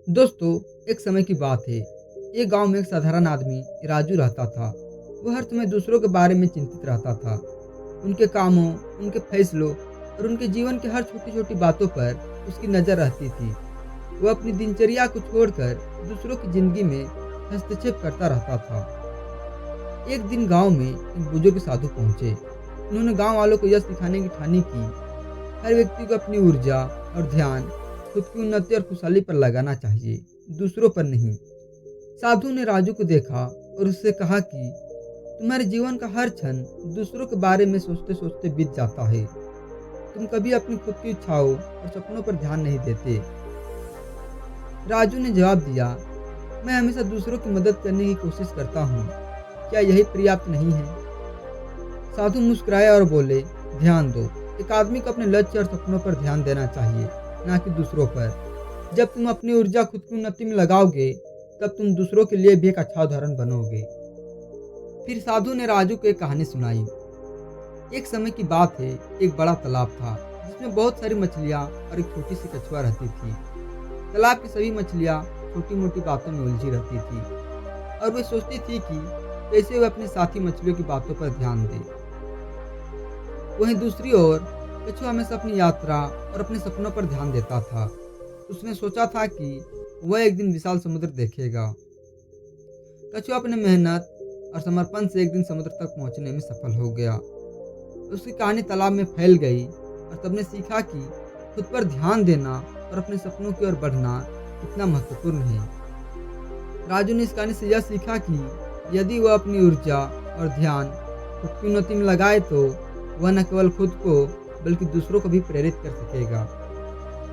दोस्तों, एक समय की बात है। एक गांव में एक साधारण आदमी राजू रहता था। वो हर समय दूसरों के बारे में चिंतित रहता था। उनके कामों, उनके फैसलों और उनके जीवन की हर छोटी-छोटी बातों पर उसकी नज़र रहती थी। वो अपनी दिनचर्या को छोड़कर दूसरों की जिंदगी में हस्तक्षेप करता रहता था। एक दिन गांव में एक बुजुर्ग साधु पहुंचे। उन्होंने गांव वालों को यह सिखाने की ठानी कि हर व्यक्ति को अपनी ऊर्जा और ध्यान खुद की उन्नति और खुशहाली पर लगाना चाहिए, दूसरों पर नहीं। साधु ने राजू को देखा और उससे कहा कि तुम्हारे जीवन का हर क्षण दूसरों के बारे में सोचते सोचते बीत जाता है। तुम कभी अपनी खुद की इच्छाओं और सपनों पर ध्यान नहीं देते। राजू ने जवाब दिया, मैं हमेशा दूसरों की मदद करने की कोशिश करता हूँ। क्या यही पर्याप्त नहीं है? साधु मुस्कुराए और बोले, ध्यान दो। एक आदमी को अपने लक्ष्य और सपनों पर ध्यान देना चाहिए, ना कि दूसरों पर। जब तुम अपनी ऊर्जा खुद की उन्नति में लगाओगे, तब तुम दूसरों के लिए भी एक अच्छा उदाहरण बनोगे। फिर साधु ने राजू को एक कहानी सुनाई। एक समय की बात है, एक बड़ा तालाब था जिसमें बहुत सारी मछलियाँ और एक छोटी सी कछुआ रहती थी। तालाब की सभी मछलियाँ छोटी मोटी बातों में उलझी रहती थी और वे सोचती थी कि कैसे वे अपने साथी मछलियों की बातों पर ध्यान दें। वहीं दूसरी ओर कछुआ हमेशा अपनी यात्रा और अपने सपनों पर ध्यान देता था। उसने सोचा था कि वह एक दिन विशाल समुद्र देखेगा। कछुआ अपने मेहनत और समर्पण से एक दिन समुद्र तक पहुंचने में सफल हो गया। उसकी कहानी तालाब में फैल गई और सबने सीखा कि खुद पर ध्यान देना और अपने सपनों की ओर बढ़ना कितना महत्वपूर्ण है। राजू ने इस कहानी से यह सीखा कि यदि वह अपनी ऊर्जा और ध्यान खुद की उन्नति में लगाए तो वह न केवल खुद को बल्कि दूसरों को भी प्रेरित कर सकेगा।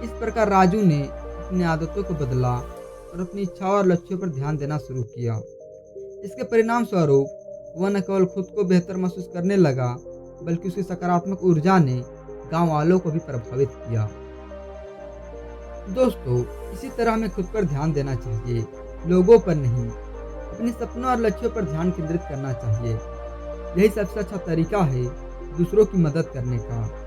इस प्रकार राजू ने अपनी आदतों को बदला और अपनी इच्छाओं और लक्ष्यों पर ध्यान देना शुरू किया। इसके परिणाम स्वरूप वह न केवल खुद को बेहतर महसूस करने लगा, बल्कि उसकी सकारात्मक ऊर्जा ने गांव वालों को भी प्रभावित किया। दोस्तों, इसी तरह हमें खुद पर ध्यान देना चाहिए, लोगों पर नहीं। अपने सपनों और लक्ष्यों पर ध्यान केंद्रित करना चाहिए। यही सबसे अच्छा तरीका है दूसरों की मदद करने का।